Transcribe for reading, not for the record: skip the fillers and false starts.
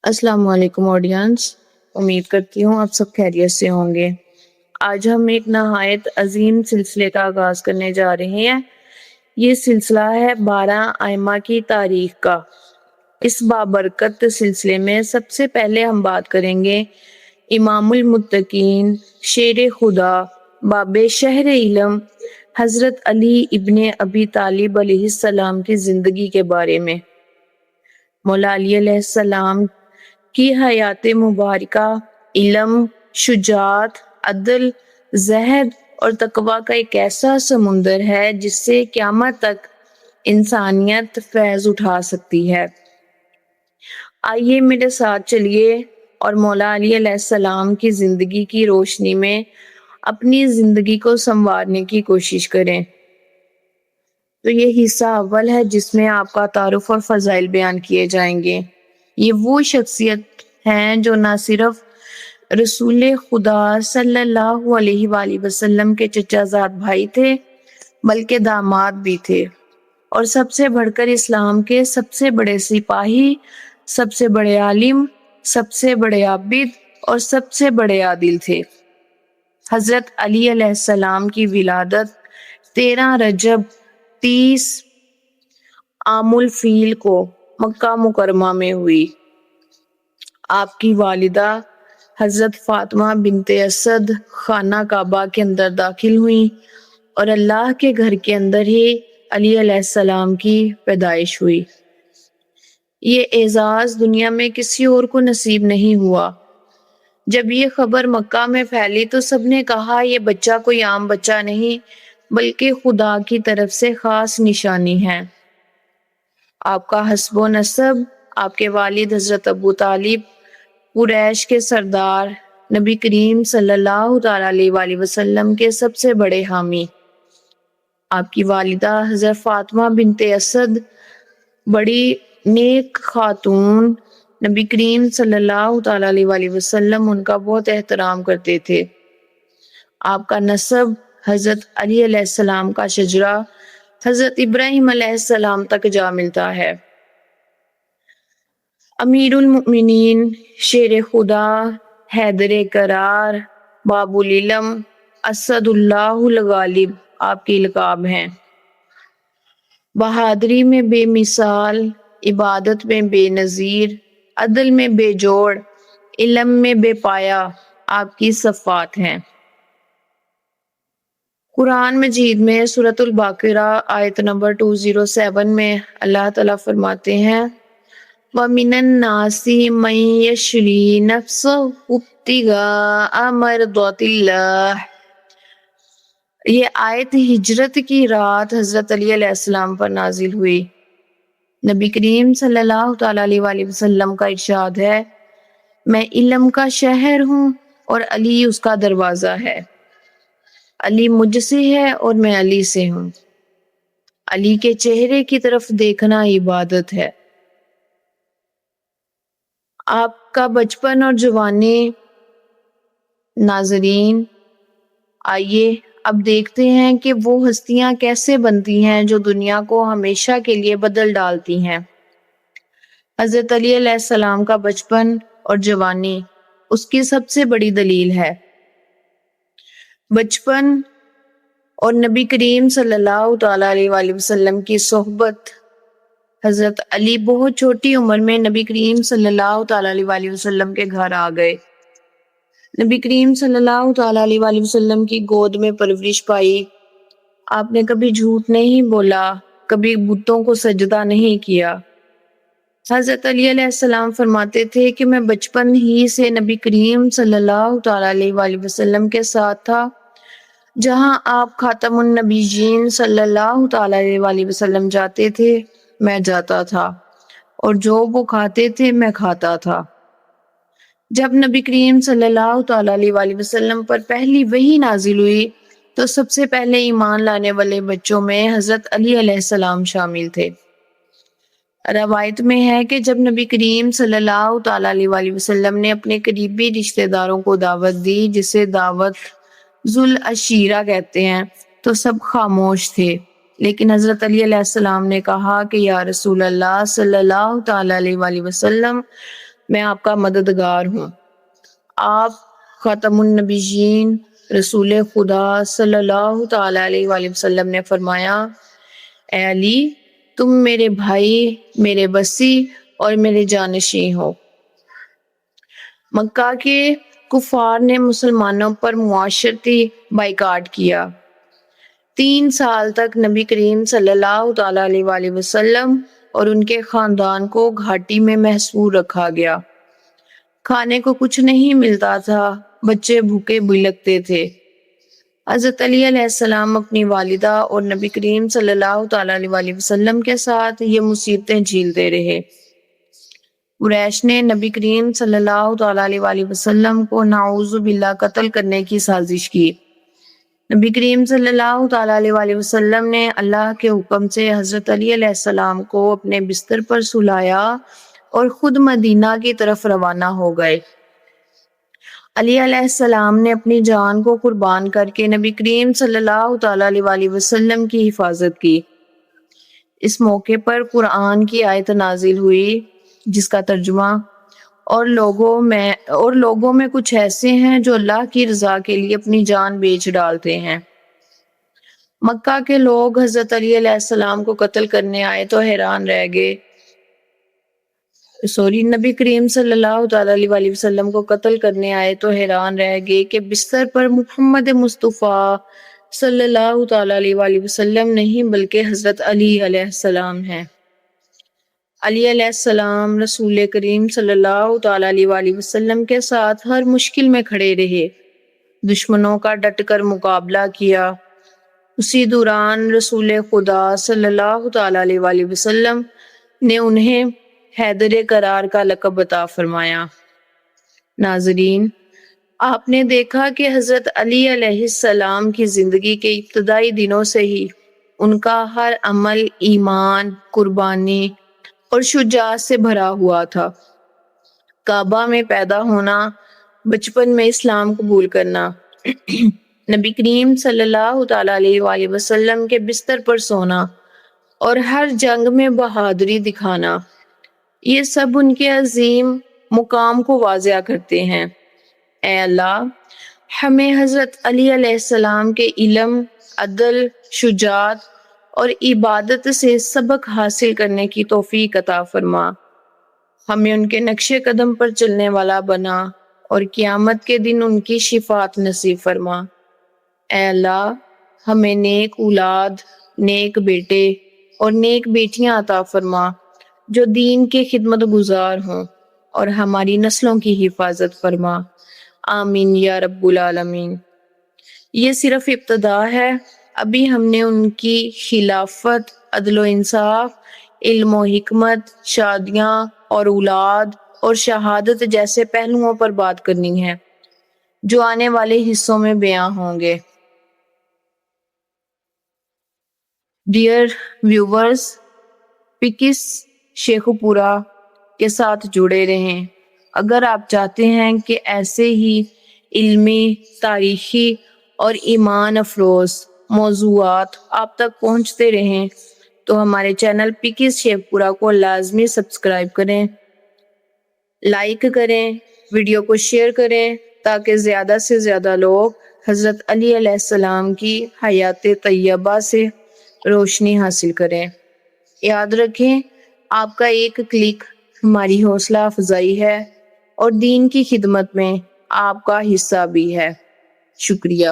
السلام علیکم آڈینس، امید کرتی ہوں آپ سب خیریت سے ہوں گے۔ آج ہم ایک نہایت عظیم سلسلے کا آغاز کرنے جا رہے ہیں۔ یہ سلسلہ ہے 12 ائمہ کی تاریخ کا۔ اس بابرکت سلسلے میں سب سے پہلے ہم بات کریں گے امام المتقین، شیر خدا، باب شہر علم، حضرت علی ابن ابی طالب علیہ السلام کی زندگی کے بارے میں۔ مولا علی علیہ السلام کی حیات مبارکہ علم، شجاعت، عدل، زہد اور تقوی کا ایک ایسا سمندر ہے جس سے قیامت تک انسانیت فیض اٹھا سکتی ہے۔ آئیے میرے ساتھ چلیے اور مولا علی علیہ السلام کی زندگی کی روشنی میں اپنی زندگی کو سنوارنے کی کوشش کریں۔ تو یہ حصہ اول ہے جس میں آپ کا تعارف اور فضائل بیان کیے جائیں گے۔ یہ وہ شخصیت ہیں جو نہ صرف رسول خدا صلی اللہ علیہ وآلہ وسلم کے چچا زاد بھائی تھے بلکہ داماد بھی تھے، اور سب سے بڑھ کر اسلام کے سب سے بڑے سپاہی، سب سے بڑے عالم، سب سے بڑے عابد اور سب سے بڑے عادل تھے۔ حضرت علی علیہ السلام کی ولادت 13 رجب 30 عام الفیل کو مکہ مکرمہ میں ہوئی۔ آپ کی والدہ حضرت فاطمہ بنت اسد خانہ کعبہ کے اندر داخل ہوئیں اور اللہ کے گھر کے اندر ہی علی علیہ السلام کی پیدائش ہوئی۔ یہ اعزاز دنیا میں کسی اور کو نصیب نہیں ہوا۔ جب یہ خبر مکہ میں پھیلی تو سب نے کہا یہ بچہ کوئی عام بچہ نہیں بلکہ خدا کی طرف سے خاص نشانی ہے۔ آپ کا حسب و نسب، آپ کے والد حضرت ابو طالب قریش کے سردار، نبی کریم صلی اللہ تعالی علیہ وآلہ وسلم کے سب سے بڑے حامی۔ آپ کی والدہ حضرت فاطمہ بنت اسد بڑی نیک خاتون، نبی کریم صلی اللہ تعالی علیہ وآلہ وسلم ان کا بہت احترام کرتے تھے۔ آپ کا نسب حضرت علی علیہ السلام کا شجرہ حضرت ابراہیم علیہ السلام تک جا ملتا ہے۔ امیر المؤمنین، شیر خدا، حیدر کرار، باب العلم، اسد اللہ الغالب آپ کے القاب ہیں۔ بہادری میں بے مثال، عبادت میں بے نظیر، عدل میں بے جوڑ، علم میں بے پایا آپ کی صفات ہیں۔ قرآن مجید میں سورۃ البقرہ آیت نمبر 207 میں اللہ تعالیٰ فرماتے ہیں وَمِنَ النَّاسِ مَن يَشْرِي نَفْسَهُ ابْتِغَاءَ مَرْضَاتِ اللَّهِ۔ یہ آیت ہجرت کی رات حضرت علی علیہ السلام پر نازل ہوئی۔ نبی کریم صلی اللہ تعالی علیہ وآلہ وسلم کا ارشاد ہے میں علم کا شہر ہوں اور علی اس کا دروازہ ہے۔ علی مجھ سے ہے اور میں علی سے ہوں۔ علی کے چہرے کی طرف دیکھنا عبادت ہے۔ آپ کا بچپن اور جوانی۔ ناظرین، آئیے اب دیکھتے ہیں کہ وہ ہستیاں کیسے بنتی ہیں جو دنیا کو ہمیشہ کے لیے بدل ڈالتی ہیں۔ حضرت علی علیہ السلام کا بچپن اور جوانی اس کی سب سے بڑی دلیل ہے۔ بچپن اور نبی کریم صلی اللہ تعالی علیہ وآلہ وسلم کی صحبت۔ حضرت علی بہت چھوٹی عمر میں نبی کریم صلی اللہ تعالی علیہ وآلہ وسلم کے گھر آ گئے۔ نبی کریم صلی اللہ تعالی علیہ وآلہ وسلم کی گود میں پرورش پائی۔ آپ نے کبھی جھوٹ نہیں بولا، کبھی بتوں کو سجدہ نہیں کیا۔ حضرت علی علیہ السلام فرماتے تھے کہ میں بچپن ہی سے نبی کریم صلی اللہ تعالی علیہ وآلہ وسلم کے ساتھ تھا۔ جہاں آپ خاتم النبیین صلی اللہ تعالی علیہ وآلہ وسلم جاتے تھے میں جاتا تھا، اور جو وہ کھاتے تھے میں کھاتا تھا۔ جب نبی کریم صلی اللہ تعالی علیہ وآلہ وسلم پر پہلی وحی نازل ہوئی تو سب سے پہلے ایمان لانے والے بچوں میں حضرت علی علیہ السلام شامل تھے۔ روایت میں ہے کہ جب نبی کریم صلی اللہ تعالی علیہ وآلہ وسلم نے اپنے قریبی رشتہ داروں کو دعوت دی، جسے دعوت ذوالعشیرہ کہتے ہیں، تو سب خاموش تھے، لیکن حضرت علی علیہ السلام نے کہا کہ یا رسول اللہ صلی اللہ تعالی علیہ وآلہ وسلم میں آپ کا مددگار ہوں۔ آپ خاتم النبیین رسول خدا صلی اللہ تعالی علیہ وآلہ وسلم نے فرمایا، اے علی، تم میرے بھائی، میرے وصی اور میرے جانشین ہو۔ مکہ کے کفار نے مسلمانوں پر معاشرتی بائیکاٹ کیا۔ 3 سال تک نبی کریم صلی اللہ تعالی علیہ وآلہ وسلم اور ان کے خاندان کو گھاٹی میں محصور رکھا گیا۔ کھانے کو کچھ نہیں ملتا تھا، بچے بھوکے بلکتے تھے۔ حضرت علی علیہ السلام اپنی والدہ اور نبی کریم صلی اللہ تعالی علیہ وآلہ وسلم کے ساتھ یہ مصیبتیں جھیلتے رہے۔ قریش نے نبی کریم صلی اللہ تعالی علیہ وآلہ وسلم کو نعوذ باللہ قتل کرنے کی سازش کی۔ نبی کریم صلی اللہ تعالی علیہ وآلہ وسلم نے اللہ کے حکم سے حضرت علی علیہ السلام کو اپنے بستر پر سلایا اور خود مدینہ کی طرف روانہ ہو گئے۔ علی علیہ السلام نے اپنی جان کو قربان کر کے نبی کریم صلی اللہ تعالی علیہ وآلہ وسلم کی حفاظت کی۔ اس موقع پر قرآن کی آیت نازل ہوئی جس کا ترجمہ اور لوگوں میں کچھ ایسے ہیں جو اللہ کی رضا کے لیے اپنی جان بیچ ڈالتے ہیں۔ مکہ کے لوگ حضرت علی علیہ السلام کو قتل کرنے آئے تو حیران رہ گئے۔ نبی کریم صلی اللہ تعالی علیہ وآلہ وسلم کو قتل کرنے آئے تو حیران رہ گئے کہ بستر پر محمد مصطفیٰ صلی اللہ تعالی علیہ وآلہ وسلم نہیں بلکہ حضرت علی علیہ السلام ہیں۔ علی علیہ السلام رسول کریم صلی اللہ تعالی علیہ وآلہ وسلم کے ساتھ ہر مشکل میں کھڑے رہے، دشمنوں کا ڈٹ کر مقابلہ کیا۔ اسی دوران رسول خدا صلی اللہ تعالی علیہ وآلہ وسلم نے انہیں حیدر کرار کا لقب عطا فرمایا۔ ناظرین، آپ نے دیکھا کہ حضرت علی علیہ السلام کی زندگی کے ابتدائی دنوں سے ہی ان کا ہر عمل ایمان، قربانی اور شجاعت سے بھرا ہوا تھا۔ کعبہ میں پیدا ہونا، بچپن میں اسلام قبول کرنا، نبی کریم صلی اللہ تعالی علیہ وآلہ وسلم کے بستر پر سونا اور ہر جنگ میں بہادری دکھانا، یہ سب ان کے عظیم مقام کو واضح کرتے ہیں۔ اے اللہ، ہمیں حضرت علی علیہ السلام کے علم، عدل، شجاعت اور عبادت سے سبق حاصل کرنے کی توفیق عطا فرما۔ ہمیں ان کے نقش قدم پر چلنے والا بنا اور قیامت کے دن ان کی شفاعت نصیب فرما۔ اے اللہ، ہمیں نیک اولاد، نیک بیٹے اور نیک بیٹیاں عطا فرما جو دین کے خدمت گزار ہوں، اور ہماری نسلوں کی حفاظت فرما۔ آمین یا رب العالمین۔ یہ صرف ابتدا ہے، ابھی ہم نے ان کی خلافت، عدل و انصاف، علم و حکمت، شادیاں اور اولاد اور شہادت جیسے پہلوؤں پر بات کرنی ہے جو آنے والے حصوں میں بیان ہوں گے۔ ڈیئر ویورز، پکس شیخو پورا کے ساتھ جڑے رہیں۔ اگر آپ چاہتے ہیں کہ ایسے ہی علمی، تاریخی اور ایمان افروز موضوعات آپ تک پہنچتے رہیں تو ہمارے چینل پکس شیخو پورا کو لازمی سبسکرائب کریں، لائک کریں، ویڈیو کو شیئر کریں تاکہ زیادہ سے زیادہ لوگ حضرت علی علیہ السلام کی حیات طیبہ سے روشنی حاصل کریں۔ یاد رکھیں، آپ کا ایک کلک ہماری حوصلہ افزائی ہے اور دین کی خدمت میں آپ کا حصہ بھی ہے۔ شکریہ۔